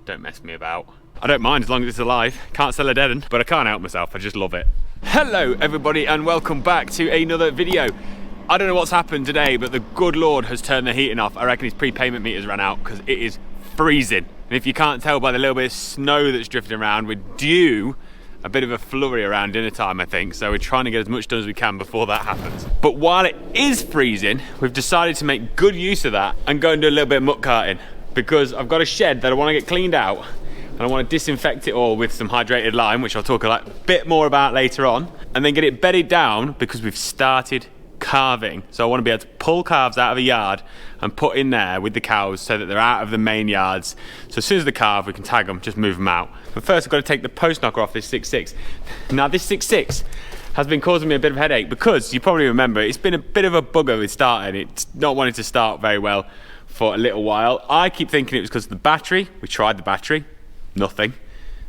Don't mess me about. I don't mind as long as it's alive. Can't sell a dead one, but I can't help myself. I just love it. Hello everybody and welcome back to another video. I don't know what's happened today, but the good Lord has turned the heating off. I reckon his prepayment meters ran out because it is freezing. And if you can't tell by the little bit of snow that's drifting around, we're due a bit of a flurry around dinner time, I think. So we're trying to get as much done as we can before that happens. But while it is freezing, we've decided to make good use of that and go and do a little bit of muck carting, because I've got a shed that I want to get cleaned out and I want to disinfect it all with some hydrated lime, which I'll talk a bit more about later on, and then get it bedded down because we've started calving. So I want to be able to pull calves out of a yard and put in there with the cows so that they're out of the main yards. So as soon as they calve, we can tag them, just move them out. But first I've got to take the post knocker off this 6.6. Now this 6.6 has been causing me a bit of headache because you probably remember it's been a bit of a bugger with starting. It's not wanting to start very well for a little while. I keep thinking it was because of the battery. We tried the battery, nothing.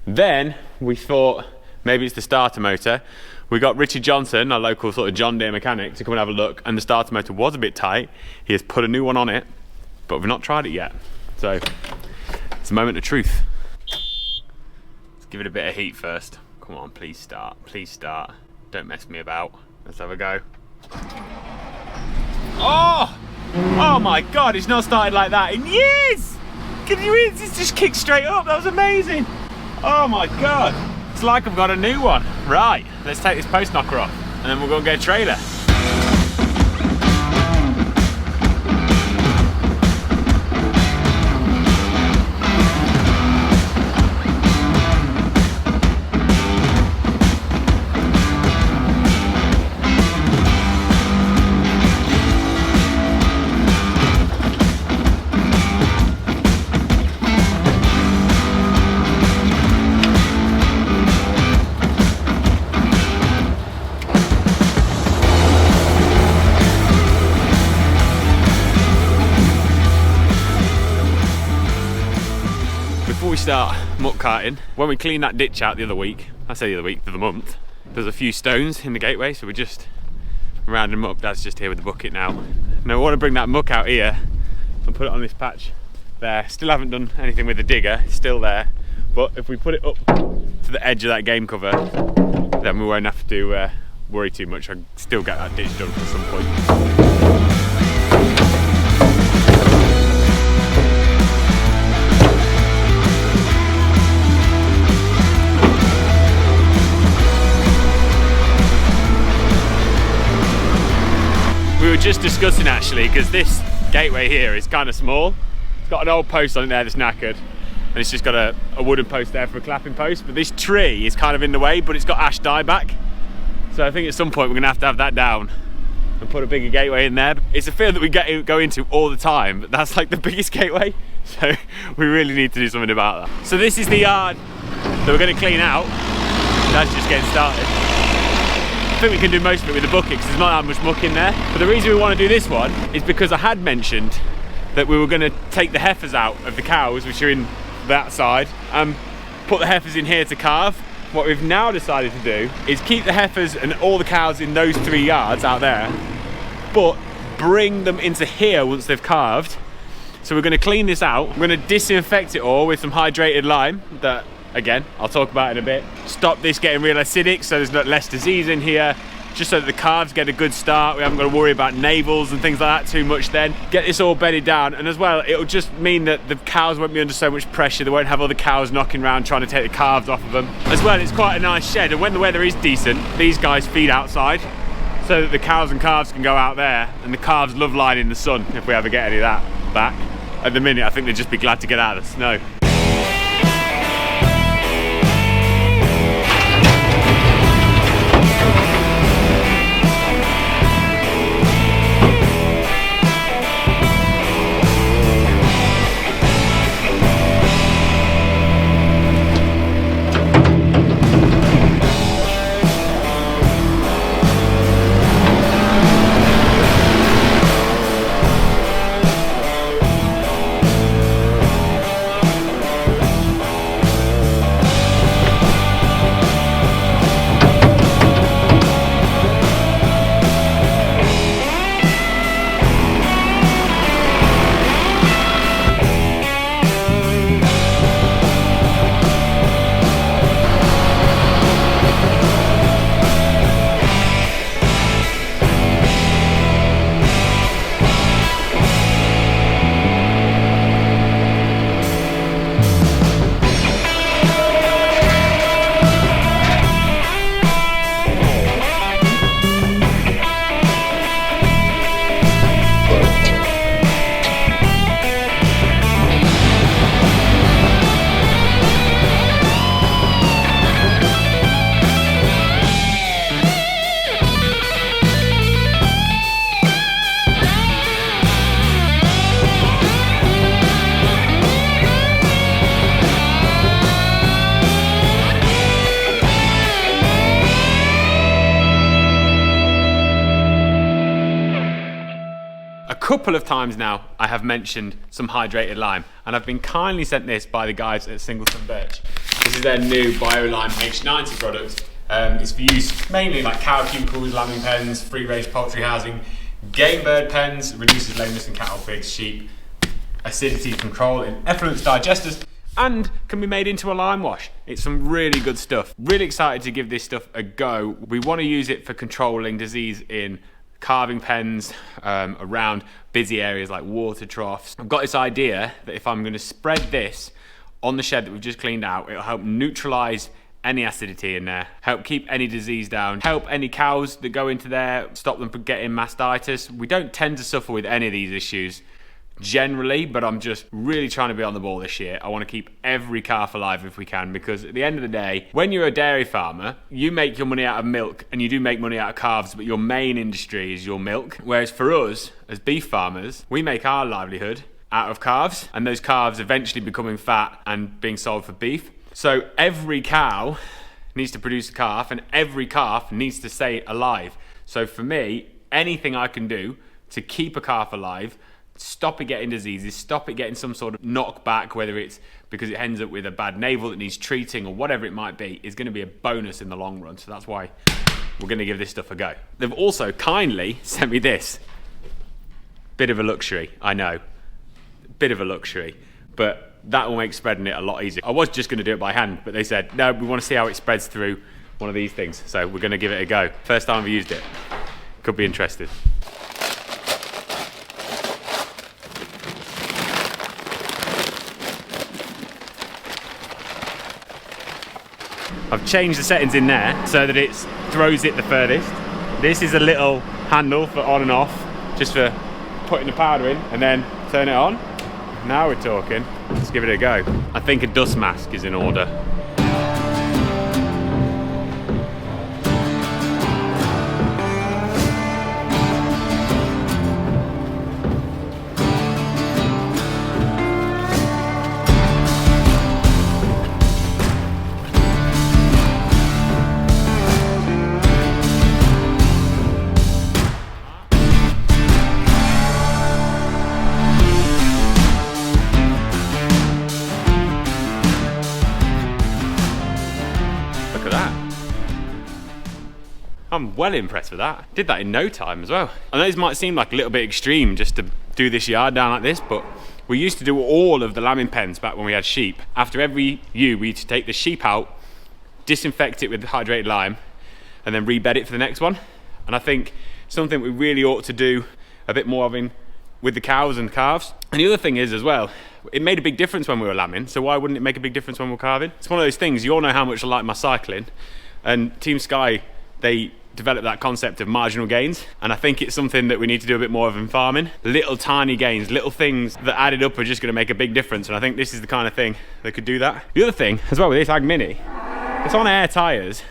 Then we thought maybe it's the starter motor. We got Richard Johnson, our local sort of John Deere mechanic, to come and have a look, and the starter motor was a bit tight. He has put a new one on it, but we've not tried it yet. So it's a moment of truth. Let's give it a bit of heat first. Come on, please start, please start. Don't mess me about. Let's have a go. Oh! Oh my God, it's not started like that in years! Can you hear? It's just kicked straight up, that was amazing. Oh my God. It's like I've got a new one. Right, let's take this post knocker off and then we'll go and get a trailer. Start muck carting. When we cleaned that ditch out the other week, I say the other week, the other month, there's a few stones in the gateway, so we're just rounding them up. Dad's just here with the bucket now. Now I want to bring that muck out here and put it on this patch there. Still haven't done anything with the digger, it's still there, but if we put it up to the edge of that game cover, then we won't have to worry too much. I can still get that ditch done at some point. We were just discussing actually, because this gateway here is kind of small. It's got an old post on it there that's knackered, and it's just got a wooden post there for a clapping post, but this tree is kind of in the way, but it's got ash dieback. So I think at some point we're gonna have to have that down and put a bigger gateway in there. It's a field that we go into all the time, but that's like the biggest gateway, so we really need to do something about that. So this is the yard that we're gonna clean out. That's just getting started. I think we can do most of it with the bucket because there's not that much muck in there. But the reason we want to do this one is because I had mentioned that we were going to take the heifers out of the cows, which are in that side, and put the heifers in here to calve. What we've now decided to do is keep the heifers and all the cows in those 3 yards out there, but bring them into here once they've calved. So we're going to clean this out. We're going to disinfect it all with some hydrated lime that, again, I'll talk about in a bit. Stop this getting real acidic so there's less disease in here, just so that the calves get a good start. We haven't got to worry about navels and things like that too much then. Get this all bedded down, and as well, it'll just mean that the cows won't be under so much pressure. They won't have all the cows knocking around trying to take the calves off of them. As well, it's quite a nice shed, and when the weather is decent, these guys feed outside so that the cows and calves can go out there, and the calves love lying in the sun if we ever get any of that back. At the minute, I think they'd just be glad to get out of the snow. couple of times now I have mentioned some hydrated lime, and I've been kindly sent this by the guys at Singleton Birch. This is their new BioLime H90 product. It's for use mainly like cow cubicles, lambing pens, free range poultry housing, game bird pens, reduces lameness in cattle, pigs, sheep, acidity control in effluent digesters, and can be made into a lime wash. It's some really good stuff. Really excited to give this stuff a go. We want to use it for controlling disease in calving pens, around busy areas like water troughs. I've got this idea that if I'm going to spread this on the shed that we've just cleaned out, it'll help neutralise any acidity in there, help keep any disease down, help any cows that go into there, stop them from getting mastitis. We don't tend to suffer with any of these issues generally, but I'm just really trying to be on the ball this year. I want to keep every calf alive if we can, because at the end of the day, when you're a dairy farmer, you make your money out of milk, and you do make money out of calves, but your main industry is your milk. Whereas for us, as beef farmers, we make our livelihood out of calves, and those calves eventually becoming fat and being sold for beef. So every cow needs to produce a calf, and every calf needs to stay alive. So for me, anything I can do to keep a calf alive, stop it getting diseases, stop it getting some sort of knockback, whether it's because it ends up with a bad navel that needs treating or whatever it might be, is going to be a bonus in the long run. So that's why we're going to give this stuff a go. They've also kindly sent me this. Bit of a luxury, I know. Bit of a luxury, but that will make spreading it a lot easier. I was just going to do it by hand, but they said, no, we want to see how it spreads through one of these things. So we're going to give it a go. First time I've used it. Could be interested. I've changed the settings in there so that it throws it the furthest. This is a little handle for on and off, just for putting the powder in, and then turn it on. Now we're talking. Let's give it a go. I think a dust mask is in order. I'm well impressed with that. Did that in no time as well. I know this might seem like a little bit extreme just to do this yard down like this, but we used to do all of the lambing pens back when we had sheep. After every ewe, we used to take the sheep out, disinfect it with hydrated lime, and then rebed it for the next one. And I think something we really ought to do a bit more of with the cows and calves. And the other thing is as well, it made a big difference when we were lambing, so why wouldn't it make a big difference when we're calving? It's one of those things, you all know how much I like my cycling, and Team Sky, they developed that concept of marginal gains, and I think it's something that we need to do a bit more of in farming. Little tiny gains, little things that added up are just going to make a big difference, and I think this is the kind of thing that could do that. The other thing as well with this Ag Mini, it's on air tyres.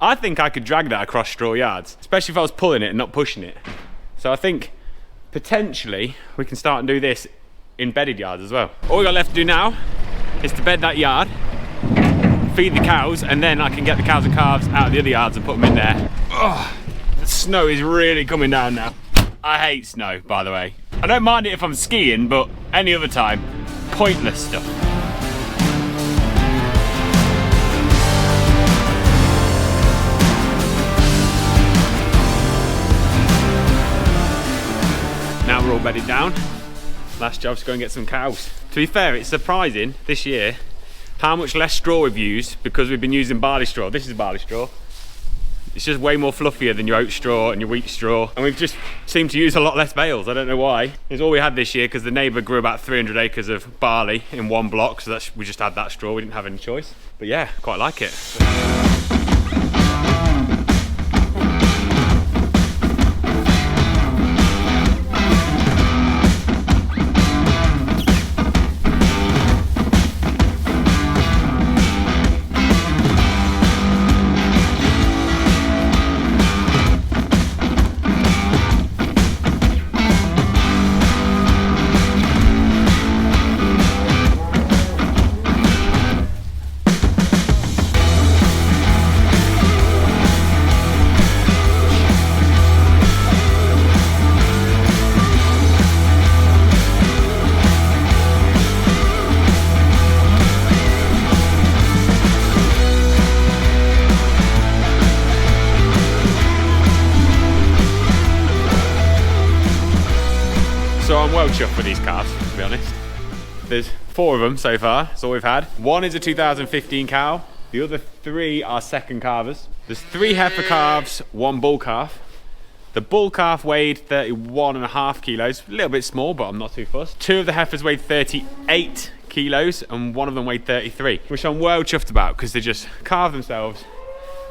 I think I could drag that across straw yards, especially if I was pulling it and not pushing it. So I think potentially we can start and do this in bedded yards as well. All we got left to do now is to bed that yard, feed the cows, and then I can get the cows and calves out of the other yards and put them in there. Oh, the snow is really coming down now. I hate snow, by the way. I don't mind it if I'm skiing, but any other time, pointless stuff. Now we're all bedded down. Last job's to go and get some cows. To be fair, it's surprising this year how much less straw we've used because we've been using barley straw. This is barley straw. It's just way more fluffier than your oat straw and your wheat straw. And we've just seemed to use a lot less bales. I don't know why. It's all we had this year because the neighbour grew about 300 acres of barley in one block. So we just had that straw. We didn't have any choice. But yeah, quite like it. chuffed with these calves, to be honest. There's 4 of them so far, that's all we've had. 1 is a 2015 cow, the other 3 are second calvers. There's 3 heifer calves, 1 bull calf. The bull calf weighed 31.5 kilos, a little bit small, but I'm not too fussed. 2 of the heifers weighed 38 kilos and 1 of them weighed 33, which I'm well chuffed about because they just carve themselves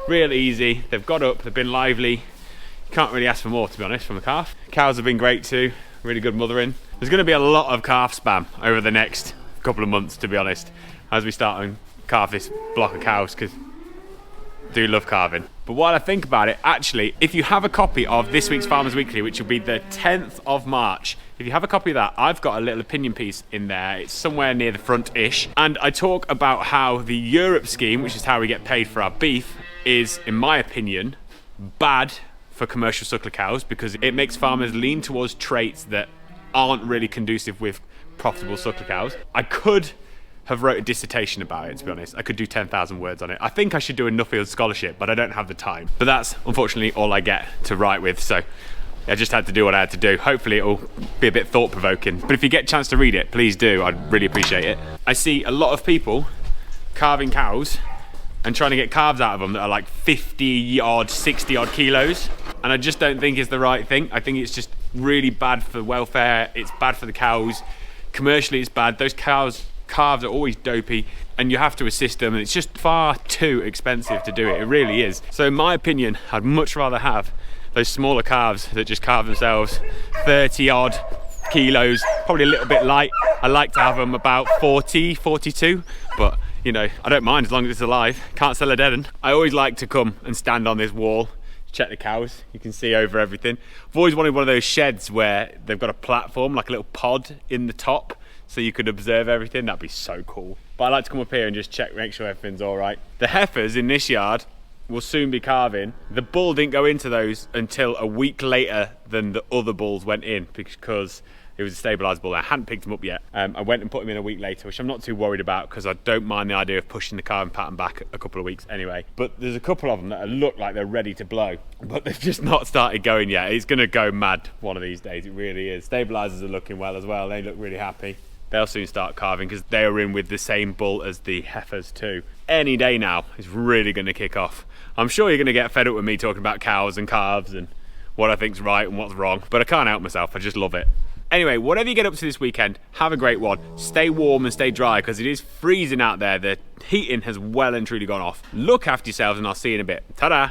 real easy. They've got up, they've been lively. You can't really ask for more, to be honest, from a calf. Cows have been great too, really good mothering. There's going to be a lot of calf spam over the next couple of months, to be honest, as we start and calve this block of cows, because I do love carving. But while I think about it, actually, if you have a copy of this week's Farmers Weekly, which will be the 10th of March, if you have a copy of that, I've got a little opinion piece in there. It's somewhere near the front-ish. And I talk about how the Europe scheme, which is how we get paid for our beef, is, in my opinion, bad for commercial suckler cows because it makes farmers lean towards traits that aren't really conducive with profitable suckler cows. I could have wrote a dissertation about it, to be honest. I could do 10,000 words on it. I think I should do a Nuffield scholarship, but I don't have the time. But that's unfortunately all I get to write with, so I just had to do what I had to do. Hopefully it'll be a bit thought-provoking. But if you get a chance to read it, please do. I'd really appreciate it. I see a lot of people carving cows and trying to get calves out of them that are like 50 odd, 60 odd kilos. And I just don't think it's the right thing. I think it's just really bad for welfare. It's bad for the cows. Commercially, it's bad. Those calves are always dopey and you have to assist them, and it's just far too expensive to do it. It really is. So in my opinion, I'd much rather have those smaller calves that just carve themselves 30 odd kilos, probably a little bit light. I like to have them about 40, 42, but you know, I don't mind as long as it's alive. Can't sell a dead one. I always like to come and stand on this wall, check the cows. You can see over everything. I've always wanted one of those sheds where they've got a platform, like a little pod in the top, so you could observe everything. That'd be so cool. But I like to come up here and just check, make sure everything's all right. The heifers in this yard will soon be calving. The bull didn't go into those until a week later than the other bulls went in because it was a stabilised bull. I hadn't picked him up yet. I went and put him in a week later, which I'm not too worried about because I don't mind the idea of pushing the calving pattern back a couple of weeks anyway. But there's a couple of them that look like they're ready to blow, but they've just not started going yet. It's going to go mad one of these days. It really is. Stabilisers are looking well as well. They look really happy. They'll soon start calving because they are in with the same bull as the heifers too. Any day now is really going to kick off. I'm sure you're going to get fed up with me talking about cows and calves and what I think's right and what's wrong, but I can't help myself. I just love it. Anyway, whatever you get up to this weekend, have a great one. Stay warm and stay dry because it is freezing out there. The heating has well and truly gone off. Look after yourselves and I'll see you in a bit. Ta-da!